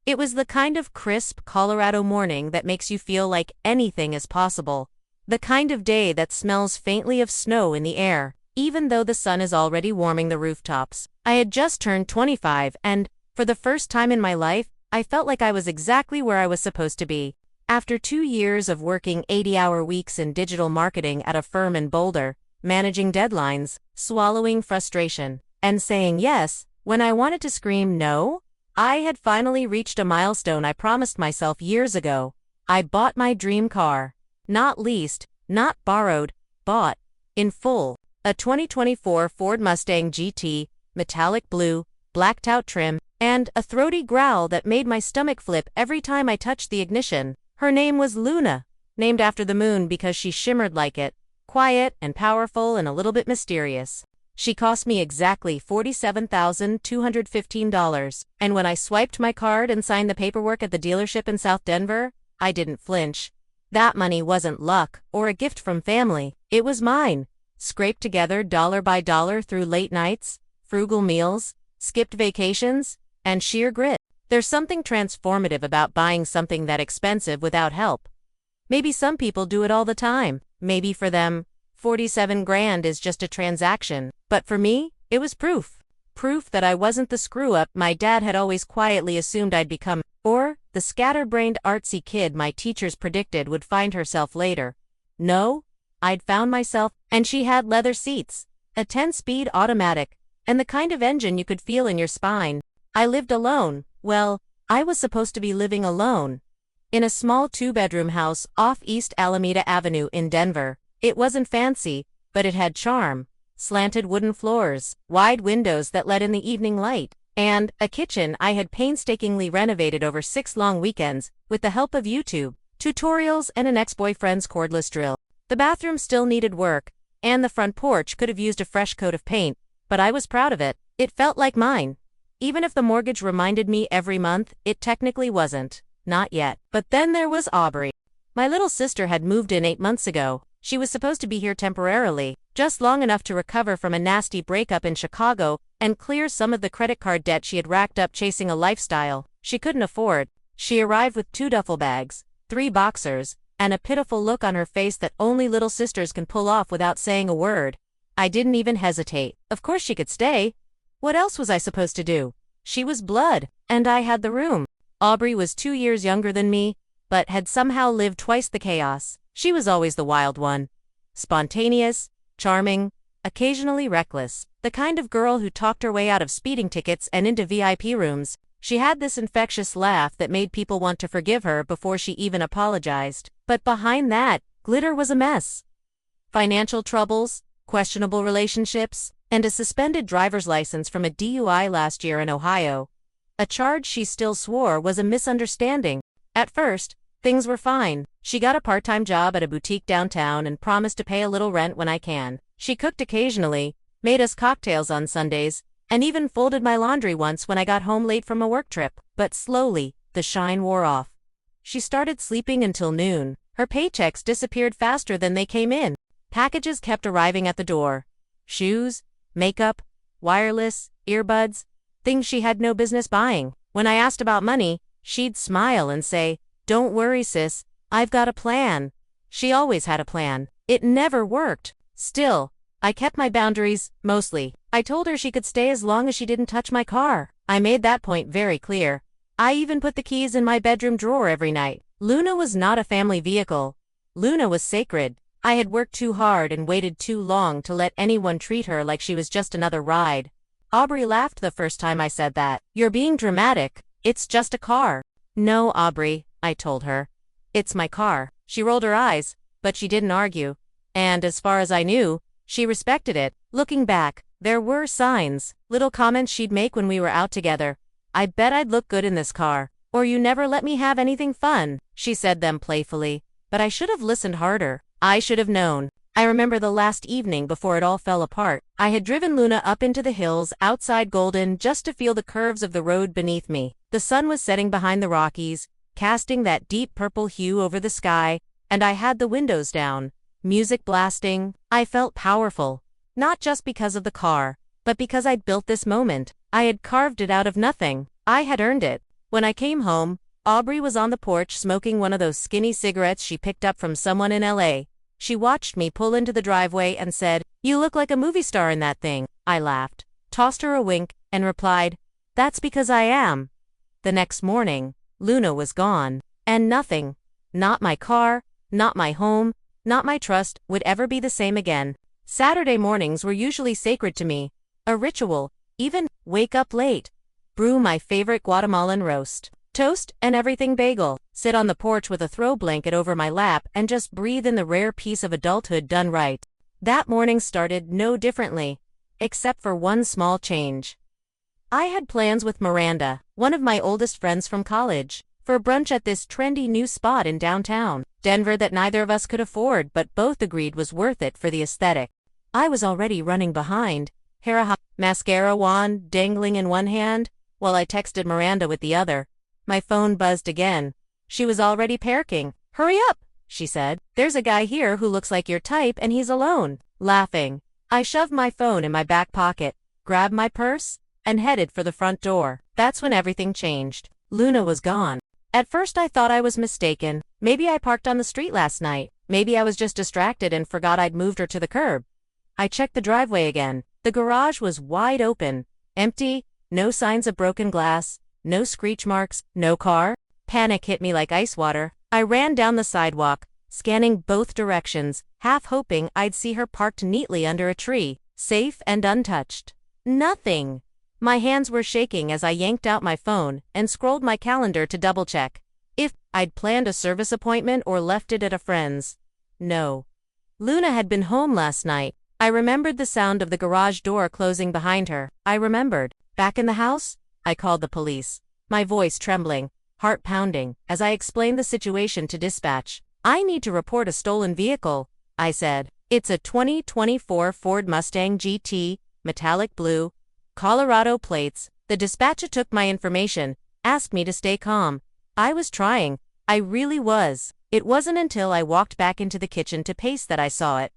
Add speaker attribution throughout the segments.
Speaker 1: It was the kind of crisp Colorado morning that makes you feel like anything is possible. The kind of day that smells faintly of snow in the air, even though the sun is already warming the rooftops. I had just turned 25 and, for the first time in my life, I felt like I was exactly where I was supposed to be. After 2 years of working 80-hour weeks in digital marketing at a firm in Boulder, managing deadlines, swallowing frustration, and saying yes when I wanted to scream no, I had finally reached a milestone I promised myself years ago. I bought my dream car. Not leased, not borrowed, bought. In full. A 2024 Ford Mustang GT, metallic blue, blacked out trim, and a throaty growl that made my stomach flip every time I touched the ignition. Her name was Luna, named after the moon because she shimmered like it, quiet and powerful and a little bit mysterious. She cost me exactly $47,215, and when I swiped my card and signed the paperwork at the dealership in South Denver, I didn't flinch. That money wasn't luck or a gift from family, it was mine. Scraped together dollar by dollar through late nights, frugal meals, skipped vacations, and sheer grit. There's something transformative about buying something that expensive without help. Maybe some people do it all the time. Maybe for them, 47 grand is just a transaction. But for me, it was proof. Proof that I wasn't the screw-up my dad had always quietly assumed I'd become, or the scatterbrained artsy kid my teachers predicted would find herself later. No, I'd found myself, and she had leather seats, a 10-speed automatic, and the kind of engine you could feel in your spine. I lived alone. Well, I was supposed to be living alone. In a small 2-bedroom house off East Alameda Avenue in Denver. It wasn't fancy, but it had charm. Slanted wooden floors, wide windows that let in the evening light, and a kitchen I had painstakingly renovated over 6 long weekends with the help of YouTube tutorials and an ex-boyfriend's cordless drill. The bathroom still needed work, and the front porch could have used a fresh coat of paint, but I was proud of it. It felt like mine. Even if the mortgage reminded me every month, it technically wasn't. Not yet. But then there was Aubrey. My little sister had moved in 8 months ago. She was supposed to be here temporarily, just long enough to recover from a nasty breakup in Chicago and clear some of the credit card debt she had racked up chasing a lifestyle she couldn't afford. She arrived with 2 duffel bags, 3 boxers, and a pitiful look on her face that only little sisters can pull off without saying a word. I didn't even hesitate. Of course she could stay. What else was I supposed to do? She was blood, and I had the room. Aubrey was 2 years younger than me, but had somehow lived twice the chaos. She was always the wild one. Spontaneous, charming, occasionally reckless. The kind of girl who talked her way out of speeding tickets and into VIP rooms. She had this infectious laugh that made people want to forgive her before she even apologized. But behind that, glitter was a mess. Financial troubles, questionable relationships, and a suspended driver's license from a DUI last year in Ohio. A charge she still swore was a misunderstanding. At first, things were fine. She got a part-time job at a boutique downtown and promised to pay a little rent when I can. She cooked occasionally, made us cocktails on Sundays, and even folded my laundry once when I got home late from a work trip. But slowly, the shine wore off. She started sleeping until noon. Her paychecks disappeared faster than they came in. Packages kept arriving at the door. Shoes, makeup, wireless, earbuds, things she had no business buying. When I asked about money, she'd smile and say, "Don't worry, sis, I've got a plan." She always had a plan. It never worked. Still, I kept my boundaries, mostly. I told her she could stay as long as she didn't touch my car. I made that point very clear. I even put the keys in my bedroom drawer every night. Luna was not a family vehicle. Luna was sacred. I had worked too hard and waited too long to let anyone treat her like she was just another ride. Aubrey laughed the first time I said that. "You're being dramatic. It's just a car." "No, Aubrey," I told her. "It's my car." She rolled her eyes, but she didn't argue. And as far as I knew, she respected it. Looking back, there were signs, little comments she'd make when we were out together. "I bet I'd look good in this car." Or, "You never let me have anything fun." She said them playfully, but I should have listened harder. I should have known. I remember the last evening before it all fell apart. I had driven Luna up into the hills outside Golden just to feel the curves of the road beneath me. The sun was setting behind the Rockies, casting that deep purple hue over the sky, and I had the windows down, music blasting. I felt powerful. Not just because of the car, but because I'd built this moment. I had carved it out of nothing. I had earned it. When I came home, Aubrey was on the porch smoking one of those skinny cigarettes she picked up from someone in LA. She watched me pull into the driveway and said, "You look like a movie star in that thing." I laughed, tossed her a wink, and replied, "That's because I am." The next morning, Luna was gone. And nothing, not my car, not my home, not my trust, would ever be the same again. Saturday mornings were usually sacred to me. A ritual, even wake up late, brew my favorite Guatemalan roast, toast and everything bagel, sit on the porch with a throw blanket over my lap and just breathe in the rare peace of adulthood done right. That morning started no differently, except for one small change. I had plans with Miranda, one of my oldest friends from college, for brunch at this trendy new spot in downtown Denver that neither of us could afford but both agreed was worth it for the aesthetic. I was already running behind, hair mascara wand dangling in one hand, while I texted Miranda with the other. My phone buzzed again. She was already parking. "Hurry up," she said. "There's a guy here who looks like your type and he's alone." Laughing, I shoved my phone in my back pocket, grabbed my purse, and headed for the front door. That's when everything changed. Luna was gone. At first I thought I was mistaken. Maybe I parked on the street last night. Maybe I was just distracted and forgot I'd moved her to the curb. I checked the driveway again. The garage was wide open, empty, no signs of broken glass, no screech marks, no car. Panic hit me like ice water. I ran down the sidewalk, scanning both directions, half hoping I'd see her parked neatly under a tree, safe and untouched. Nothing. My hands were shaking as I yanked out my phone and scrolled my calendar to double-check if I'd planned a service appointment or left it at a friend's. No. Luna had been home last night. I remembered the sound of the garage door closing behind her. I remembered. Back in the house? I called the police, my voice trembling, heart pounding, as I explained the situation to dispatch. "I need to report a stolen vehicle," I said. "It's a 2024 Ford Mustang GT, metallic blue, Colorado plates." The dispatcher took my information, asked me to stay calm. I was trying. I really was. It wasn't until I walked back into the kitchen to pace that I saw it.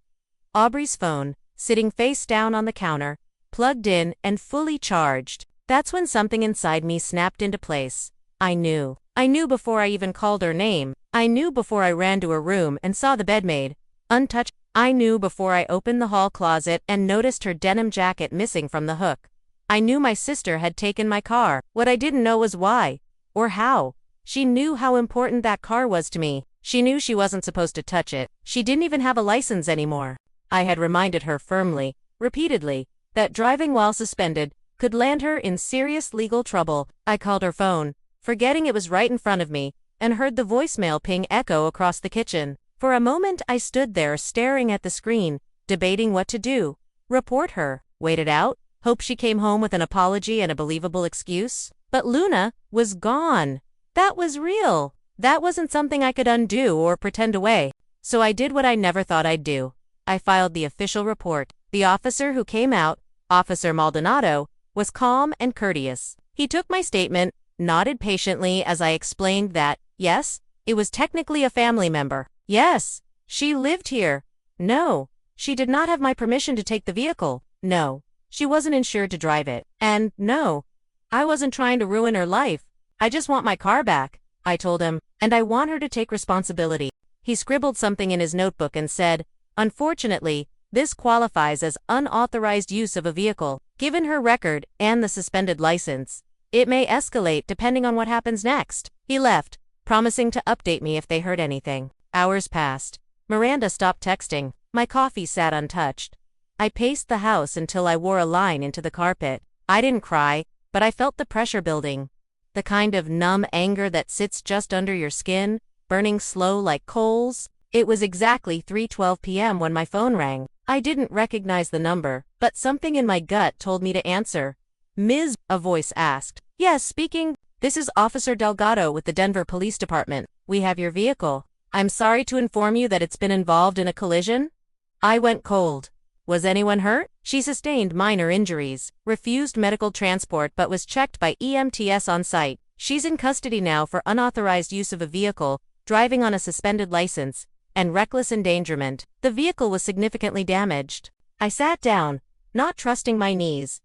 Speaker 1: Aubrey's phone, sitting face down on the counter, plugged in and fully charged. That's when something inside me snapped into place. I knew. I knew before I even called her name. I knew before I ran to her room and saw the bed made untouched. I knew before I opened the hall closet and noticed her denim jacket missing from the hook. I knew my sister had taken my car. What I didn't know was why, or how. She knew how important that car was to me. She knew she wasn't supposed to touch it. She didn't even have a license anymore. I had reminded her firmly, repeatedly, that driving while suspended could land her in serious legal trouble. I called her phone, forgetting it was right in front of me, and heard the voicemail ping echo across the kitchen. For a moment I stood there staring at the screen, debating what to do. Report her, wait it out, hope she came home with an apology and a believable excuse. But Luna was gone. That was real. That wasn't something I could undo or pretend away. So I did what I never thought I'd do. I filed the official report. The officer who came out, Officer Maldonado, was calm and courteous. He took my statement, nodded patiently as I explained that, yes, it was technically a family member. Yes, she lived here. No, she did not have my permission to take the vehicle. No, she wasn't insured to drive it. And no, I wasn't trying to ruin her life. I just want my car back, I told him, and I want her to take responsibility. He scribbled something in his notebook and said, "Unfortunately, this qualifies as unauthorized use of a vehicle. Given her record and the suspended license, it may escalate depending on what happens next." He left, promising to update me if they heard anything. Hours passed. Miranda stopped texting. My coffee sat untouched. I paced the house until I wore a line into the carpet. I didn't cry, but I felt the pressure building. The kind of numb anger that sits just under your skin, burning slow like coals. It was exactly 3:12 p.m. when my phone rang. I didn't recognize the number, but something in my gut told me to answer. "Ms. a voice asked. "Yes, speaking. This is Officer Delgado with the Denver Police Department. We have your vehicle. I'm sorry to inform you that it's been involved in a collision." I went cold. Was anyone hurt? She sustained minor injuries, refused medical transport but was checked by EMTs on site. She's in custody now for unauthorized use of a vehicle, driving on a suspended license, and reckless endangerment. The vehicle was significantly damaged. I sat down, not trusting my knees.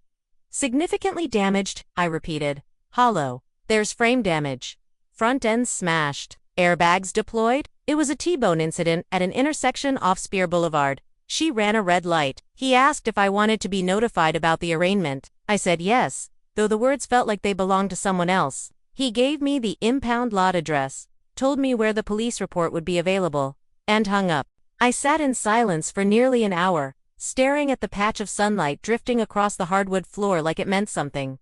Speaker 1: "Significantly damaged," I repeated. "Hollow." There's frame damage. Front end smashed. Airbags deployed. It was a T-bone incident at an intersection off Spear Boulevard. She ran a red light. He asked if I wanted to be notified about the arraignment. I said yes, though the words felt like they belonged to someone else. He gave me the impound lot address, told me where the police report would be available, and hung up. I sat in silence for nearly an hour, staring at the patch of sunlight drifting across the hardwood floor like it meant something.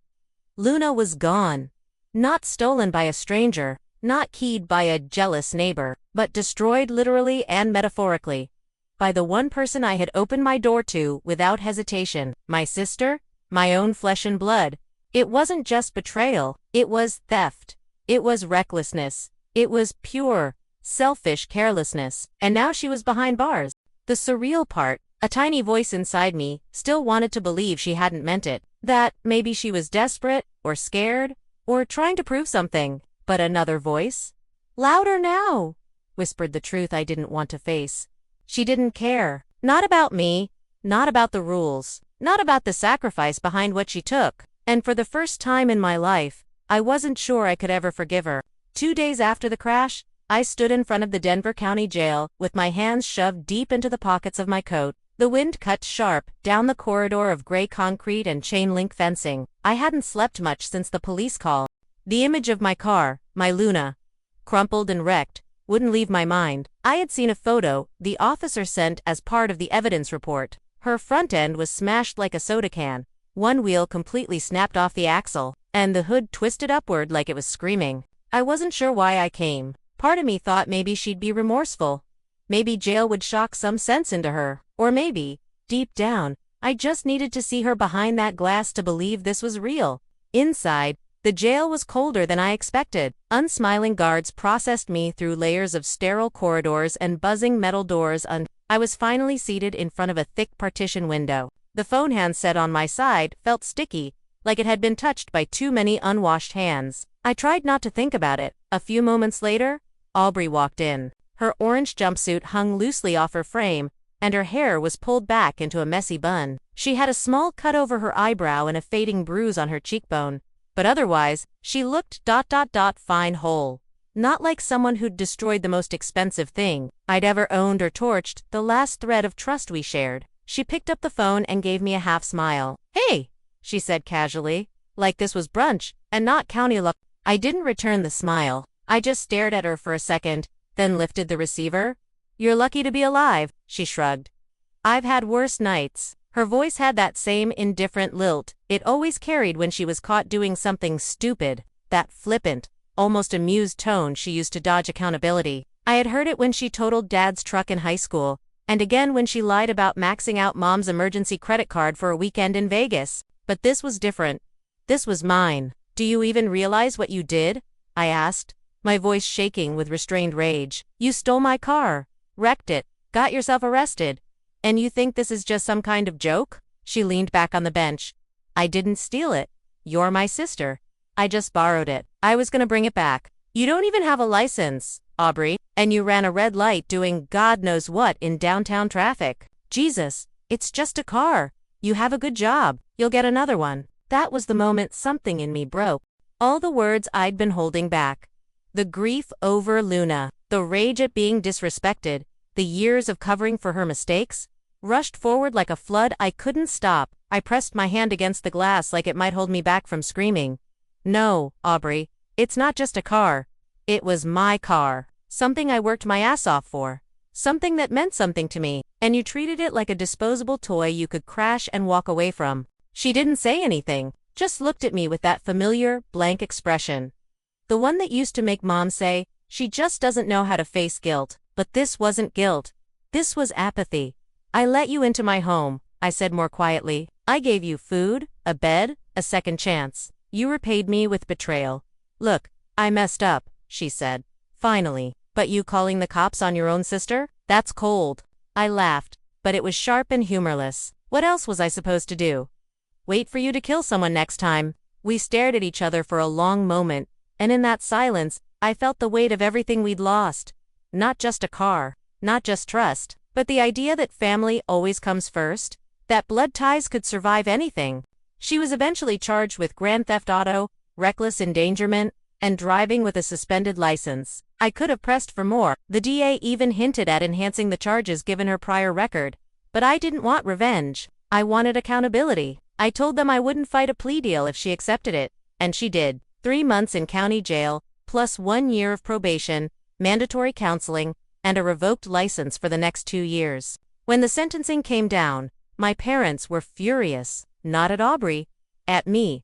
Speaker 1: Luna was gone. Not stolen by a stranger, not keyed by a jealous neighbor, but destroyed literally and metaphorically by the one person I had opened my door to without hesitation, my sister, my own flesh and blood. It wasn't just betrayal, it was theft. It was recklessness. It was pure, selfish carelessness. And now she was behind bars. The surreal part, a tiny voice inside me still wanted to believe she hadn't meant it, that maybe she was desperate, or scared, or trying to prove something. But another voice? Louder now, whispered the truth I didn't want to face. She didn't care. Not about me, not about the rules, not about the sacrifice behind what she took. And for the first time in my life, I wasn't sure I could ever forgive her. 2 days after the crash, I stood in front of the Denver County Jail with my hands shoved deep into the pockets of my coat. The wind cut sharp down the corridor of gray concrete and chain-link fencing. I hadn't slept much since the police call. The image of my car, my Luna, crumpled and wrecked, wouldn't leave my mind. I had seen a photo the officer sent as part of the evidence report. Her front end was smashed like a soda can. One wheel completely snapped off the axle, and the hood twisted upward like it was screaming. I wasn't sure why I came. Part of me thought maybe she'd be remorseful. Maybe jail would shock some sense into her. Or maybe, deep down, I just needed to see her behind that glass to believe this was real. Inside, the jail was colder than I expected. Unsmiling guards processed me through layers of sterile corridors and buzzing metal doors I was finally seated in front of a thick partition window. The phone handset on my side felt sticky, like it had been touched by too many unwashed hands. I tried not to think about it. A few moments later, Aubrey walked in. Her orange jumpsuit hung loosely off her frame, and her hair was pulled back into a messy bun. She had a small cut over her eyebrow and a fading bruise on her cheekbone, but otherwise, she looked fine whole. Not like someone who'd destroyed the most expensive thing I'd ever owned or torched, the last thread of trust we shared. She picked up the phone and gave me a half smile. "Hey," she said casually, like this was brunch, and not county luck. I didn't return the smile. I just stared at her for a second, then lifted the receiver. "You're lucky to be alive," she shrugged. "I've had worse nights." Her voice had that same indifferent lilt it always carried when she was caught doing something stupid, that flippant, almost amused tone she used to dodge accountability. I had heard it when she totaled Dad's truck in high school, and again when she lied about maxing out Mom's emergency credit card for a weekend in Vegas. But this was different. This was mine. "Do you even realize what you did?" I asked, my voice shaking with restrained rage. "You stole my car, wrecked it, got yourself arrested. And you think this is just some kind of joke?" She leaned back on the bench. "I didn't steal it. You're my sister. I just borrowed it. I was gonna bring it back. You don't even have a license, Aubrey, and you ran a red light doing God knows what in downtown traffic. Jesus, it's just a car. You have a good job. You'll get another one." That was the moment something in me broke. All the words I'd been holding back. The grief over Luna, the rage at being disrespected, the years of covering for her mistakes, rushed forward like a flood I couldn't stop. I pressed my hand against the glass like it might hold me back from screaming. "No, Aubrey, it's not just a car. It was my car. Something I worked my ass off for. Something that meant something to me, and you treated it like a disposable toy you could crash and walk away from." She didn't say anything, just looked at me with that familiar, blank expression. The one that used to make Mom say, she just doesn't know how to face guilt. But this wasn't guilt. This was apathy. "I let you into my home," I said more quietly. "I gave you food, a bed, a second chance. You repaid me with betrayal. Look, I messed up," she said. "Finally. But you calling the cops on your own sister? That's cold." I laughed, but it was sharp and humorless. What else was I supposed to do? Wait for you to kill someone next time. We stared at each other for a long moment, and in that silence, I felt the weight of everything we'd lost. Not just a car, not just trust, but the idea that family always comes first, that blood ties could survive anything. She was eventually charged with grand theft auto, reckless endangerment, and driving with a suspended license. I could have pressed for more. The DA even hinted at enhancing the charges given her prior record. But I didn't want revenge. I wanted accountability. I told them I wouldn't fight a plea deal if she accepted it, and she did. 3 months in county jail, plus 1 year of probation, mandatory counseling, and a revoked license for the next 2 years. When the sentencing came down, my parents were furious, not at Aubrey, at me.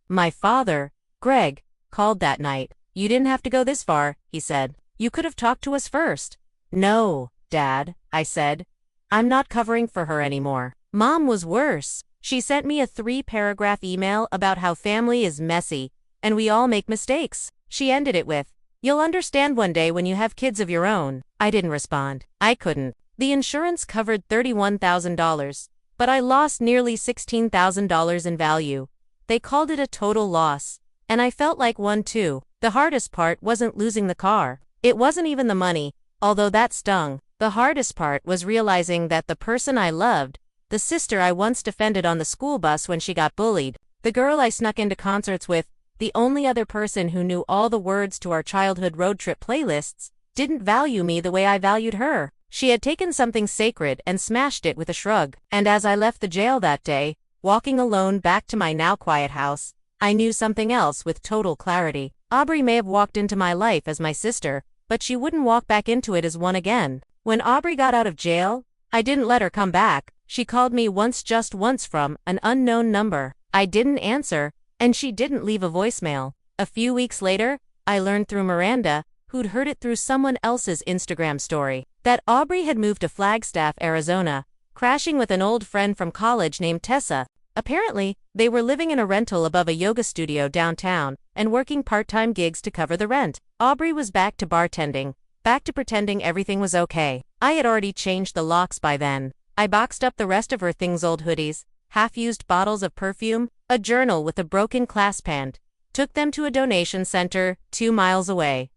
Speaker 1: My father, Greg, called that night. "You didn't have to go this far," he said. "You could have talked to us first." "No, Dad," I said. "I'm not covering for her anymore." Mom was worse. She sent me a 3-paragraph email about how family is messy, and we all make mistakes. She ended it with, "You'll understand one day when you have kids of your own." I didn't respond. I couldn't. The insurance covered $31,000, but I lost nearly $16,000 in value. They called it a total loss, and I felt like one too. The hardest part wasn't losing the car. It wasn't even the money, although that stung. The hardest part was realizing that the person I loved, the sister I once defended on the school bus when she got bullied, the girl I snuck into concerts with, the only other person who knew all the words to our childhood road trip playlists, didn't value me the way I valued her. She had taken something sacred and smashed it with a shrug. And as I left the jail that day, walking alone back to my now quiet house, I knew something else with total clarity. Aubrey may have walked into my life as my sister, but she wouldn't walk back into it as one again. When Aubrey got out of jail, I didn't let her come back. She called me just once from an unknown number. I didn't answer, and she didn't leave a voicemail. A few weeks later, I learned through Miranda, who'd heard it through someone else's Instagram story, that Aubrey had moved to Flagstaff, Arizona, crashing with an old friend from college named Tessa. Apparently, they were living in a rental above a yoga studio downtown and working part-time gigs to cover the rent. Aubrey was back to bartending, back to pretending everything was okay. I had already changed the locks by then. I boxed up the rest of her things: old hoodies, half-used bottles of perfume, a journal with a broken clasp band, took them to a donation center 2 miles away.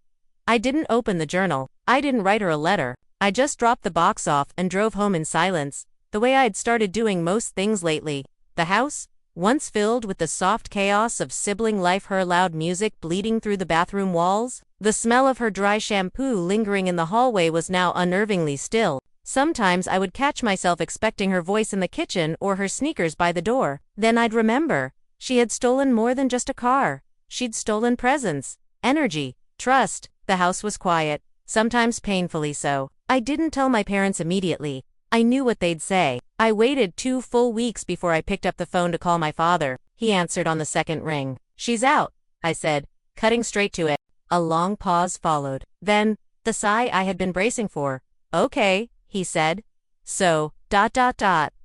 Speaker 1: I didn't open the journal. I didn't write her a letter. I just dropped the box off and drove home in silence, the way I'd started doing most things lately. The house, once filled with the soft chaos of sibling life, her loud music bleeding through the bathroom walls, the smell of her dry shampoo lingering in the hallway, was now unnervingly still. Sometimes I would catch myself expecting her voice in the kitchen or her sneakers by the door. Then I'd remember. She had stolen more than just a car. She'd stolen presence, energy, trust. The house was quiet, sometimes painfully so. I didn't tell my parents immediately. I knew what they'd say. I waited 2 full weeks before I picked up the phone to call my father. He answered on the second ring. "She's out," I said, cutting straight to it. A long pause followed. Then, the sigh I had been bracing for. "Okay," he said. "So,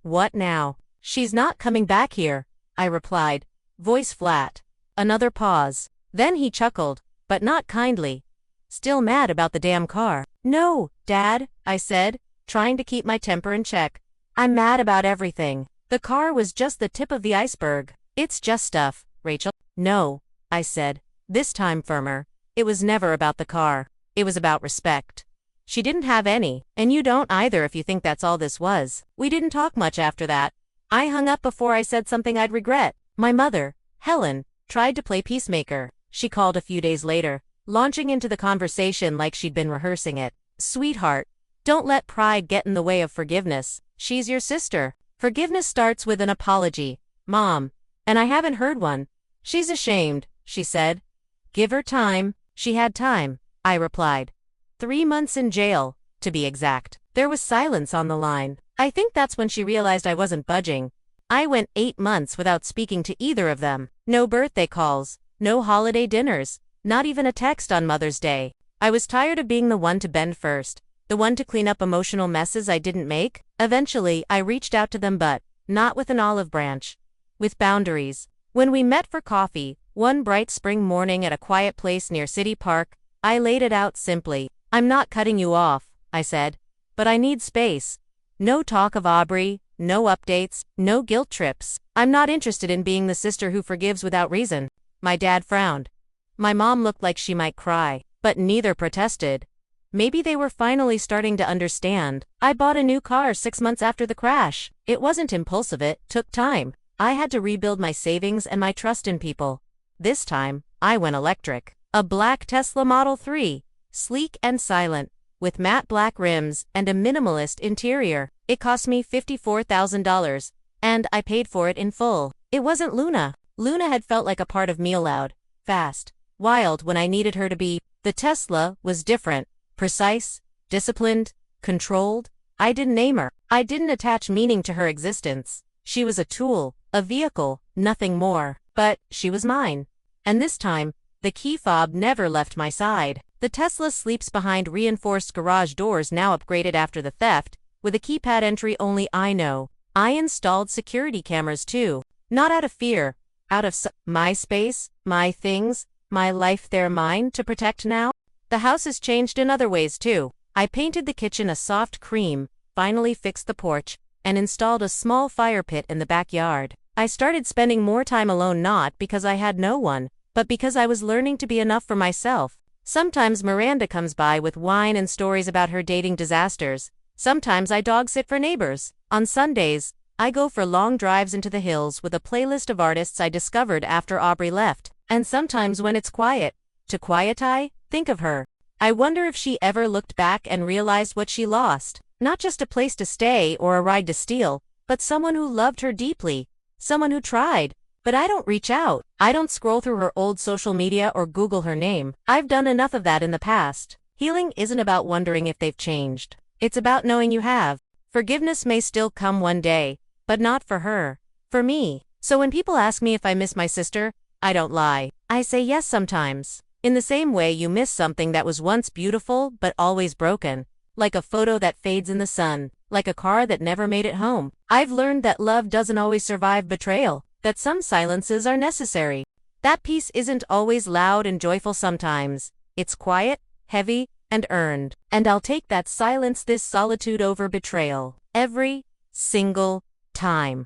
Speaker 1: what now?" "She's not coming back here," I replied, voice flat. Another pause. Then he chuckled, but not kindly. "Still mad about the damn car?" "No, Dad," I said, trying to keep my temper in check. "I'm mad about everything. The car was just the tip of the iceberg. It's just stuff, Rachel." "No," I said, this time firmer. "It was never about the car. It was about respect. She didn't have any, and you don't either if you think that's all this was." We didn't talk much after that. I hung up before I said something I'd regret. My mother, Helen, tried to play peacemaker. She called a few days later, launching into the conversation like she'd been rehearsing it. "Sweetheart, don't let pride get in the way of forgiveness. She's your sister. Forgiveness starts with an apology, Mom. And I haven't heard one." "She's ashamed," she said. "Give her time." She had time, I replied. 3 months in jail, to be exact. There was silence on the line. I think that's when she realized I wasn't budging. I went 8 months without speaking to either of them. No birthday calls, no holiday dinners, not even a text on Mother's Day. I was tired of being the one to bend first, the one to clean up emotional messes I didn't make. Eventually, I reached out to them, but not with an olive branch. With boundaries. When we met for coffee, one bright spring morning at a quiet place near City Park, I laid it out simply. "I'm not cutting you off," I said, "but I need space. No talk of Aubrey, no updates, no guilt trips. I'm not interested in being the sister who forgives without reason." My dad frowned. My mom looked like she might cry, but neither protested. Maybe they were finally starting to understand. I bought a new car 6 months after the crash. It wasn't impulsive, it took time. I had to rebuild my savings and my trust in people. This time, I went electric. A black Tesla Model 3, sleek and silent, with matte black rims and a minimalist interior. It cost me $54,000, and I paid for it in full. It wasn't Luna. Luna had felt like a part of me, loud, fast, wild when I needed her to be. The Tesla was different, precise, disciplined, controlled. I didn't name her. I didn't attach meaning to her existence. She was a tool, a vehicle, nothing more. But she was mine. And this time, the key fob never left my side. The Tesla sleeps behind reinforced garage doors now upgraded after the theft, with a keypad entry only I know. I installed security cameras too. Not out of fear, out of my space, my things, my life, they're mine to protect now. The house has changed in other ways too. I painted the kitchen a soft cream, finally fixed the porch, and installed a small fire pit in the backyard. I started spending more time alone, not because I had no one, but because I was learning to be enough for myself. Sometimes Miranda comes by with wine and stories about her dating disasters. Sometimes I dog sit for neighbors. On Sundays, I go for long drives into the hills with a playlist of artists I discovered after Aubrey left. And sometimes when it's quiet, I think of her. I wonder if she ever looked back and realized what she lost. Not just a place to stay or a ride to steal, but someone who loved her deeply. Someone who tried. But I don't reach out. I don't scroll through her old social media or Google her name. I've done enough of that in the past. Healing isn't about wondering if they've changed. It's about knowing you have. Forgiveness may still come one day, but not for her. For me. So when people ask me if I miss my sister, I don't lie. I say yes sometimes. In the same way you miss something that was once beautiful but always broken. Like a photo that fades in the sun. Like a car that never made it home. I've learned that love doesn't always survive betrayal. That some silences are necessary. That peace isn't always loud and joyful sometimes. It's quiet, heavy, and earned. And I'll take that silence, this solitude over betrayal. Every single time.